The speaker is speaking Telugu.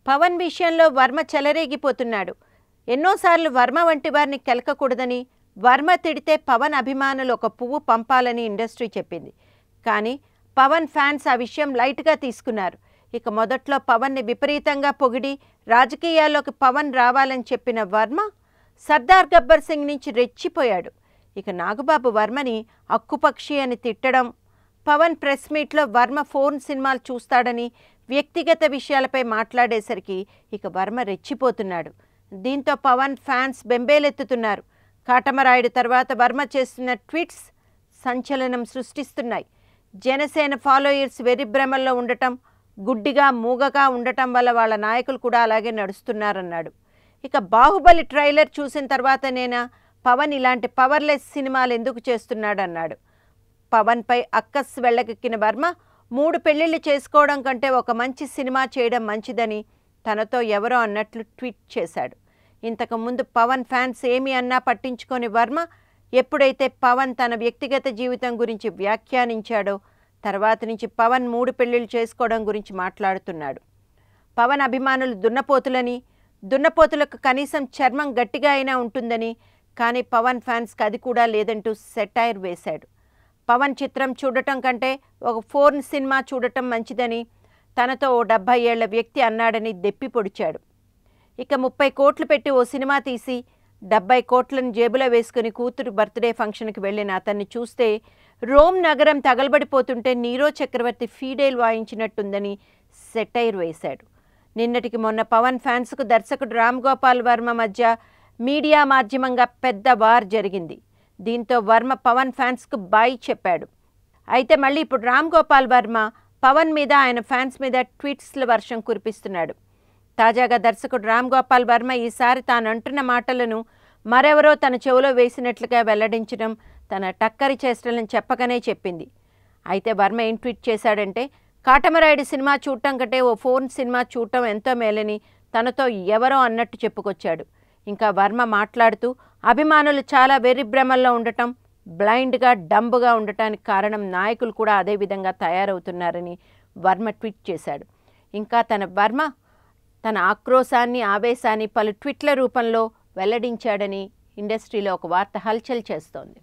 పవన్ విషయంలో వర్మ చెలరేగిపోతున్నాడు. ఎన్నోసార్లు వర్మ వంటి వారిని కెలకకూడదని, వర్మ తిడితే పవన్ అభిమానులు ఒక పువ్వు పంపాలని ఇండస్ట్రీ చెప్పింది. కానీ పవన్ ఫ్యాన్స్ ఆ విషయం లైట్గా తీసుకున్నారు. ఇక మొదట్లో పవన్ని విపరీతంగా పొగిడి రాజకీయాల్లోకి పవన్ రావాలని చెప్పిన వర్మ సర్దార్ గబ్బర్ సింగ్ నుంచి రెచ్చిపోయాడు. ఇక నాగబాబు వర్మని అక్కుపక్షి అని తిట్టడం, పవన్ ప్రెస్ మీట్లో వర్మ ఫోన్ సినిమాలు చూస్తాడని వ్యక్తిగత విషయాలపై మాట్లాడేసరికి ఇక వర్మ రెచ్చిపోతున్నాడు. దీంతో పవన్ ఫ్యాన్స్ బెంబేలెత్తుతున్నారు. కాటమరాయుడు తర్వాత వర్మ చేస్తున్న ట్వీట్స్ సంచలనం సృష్టిస్తున్నాయి. జనసేన ఫాలోయర్స్ వెర్రిభ్రమల్లో ఉండటం, గుడ్డిగా మూగగా ఉండటం వల్ల వాళ్ళ నాయకులు కూడా అలాగే నడుస్తున్నారన్నాడు. ఇక బాహుబలి ట్రైలర్ చూసిన తర్వాతనేనా పవన్ ఇలాంటి పవర్లెస్ సినిమాలు ఎందుకు చేస్తున్నాడన్నాడు. పవన్పై అక్కస్ వెళ్ళకెక్కిన వర్మ 3 పెళ్లిళ్ళు చేసుకోవడం కంటే ఒక మంచి సినిమా చేయడం మంచిదని తనతో ఎవరో అన్నట్లు ట్వీట్ చేశాడు. ఇంతకుముందు పవన్ ఫ్యాన్స్ ఏమి అన్నా పట్టించుకొని వర్మ ఎప్పుడైతే పవన్ తన వ్యక్తిగత జీవితం గురించి వ్యాఖ్యానించాడో తర్వాత నుంచి పవన్ 3 పెళ్లిళ్ళు చేసుకోవడం గురించి మాట్లాడుతున్నాడు. పవన్ అభిమానులు దున్నపోతులని, దున్నపోతులకు కనీసం చర్మం గట్టిగా అయినా ఉంటుందని, కానీ పవన్ ఫ్యాన్స్కి అది కూడా లేదంటూ సెటైర్ వేశాడు. పవన్ చిత్రం చూడటం కంటే ఒక ఫోర్న్ సినిమా చూడటం మంచిదని తనతో ఓ 70 ఏళ్ల వ్యక్తి అన్నాడని దెప్పి పొడిచాడు. ఇక 30 కోట్లు పెట్టి ఓ సినిమా తీసి 70 కోట్లను జేబులో వేసుకుని కూతురు బర్త్డే ఫంక్షన్కి వెళ్ళిన అతన్ని చూస్తే రోమ్ నగరం తగలబడిపోతుంటే నీరో చక్రవర్తి ఫీడేల్ వాయించినట్టుందని సెటైర్ వేశాడు. నిన్నటికి మొన్న పవన్ ఫ్యాన్స్కు దర్శకుడు రామ్ గోపాల్ వర్మ మధ్య మీడియా మాధ్యమంగా పెద్ద వార్ జరిగింది. దీంతో వర్మ పవన్ ఫ్యాన్స్కు బాయ్ చెప్పాడు. అయితే మళ్ళీ ఇప్పుడు రామ్ గోపాల్ వర్మ పవన్ మీద, ఆయన ఫ్యాన్స్ మీద ట్వీట్స్ల వర్షం కురిపిస్తున్నాడు. తాజాగా దర్శకుడు రామ్ గోపాల్ వర్మ ఈసారి తాను అంటున్న మాటలను మరెవరో తన చెవిలో వేసినట్లుగా వెల్లడించడం తన టక్కరి చేష్టలను చెప్పకనే చెప్పింది. అయితే వర్మ ఏం ట్వీట్ చేశాడంటే, కాటమరాయుడు సినిమా చూడటం కంటే ఓ ఫోన్ సినిమా చూడటం ఎంతో మేలని తనతో ఎవరో అన్నట్టు చెప్పుకొచ్చాడు. ఇంకా వర్మ మాట్లాడుతూ అభిమానులు చాలా వెర్రిభ్రమల్లో ఉండటం, బ్లైండ్గా డంబుగా ఉండటానికి కారణం నాయకులు కూడా అదే విధంగా తయారవుతున్నారని వర్మ ట్వీట్ చేశాడు. ఇంకా వర్మ తన ఆక్రోశాన్ని, ఆవేశాన్ని పలు ట్వీట్ల రూపంలో వెల్లడించాడని ఇండస్ట్రీలో ఒక వార్త హల్చల్ చేస్తోంది.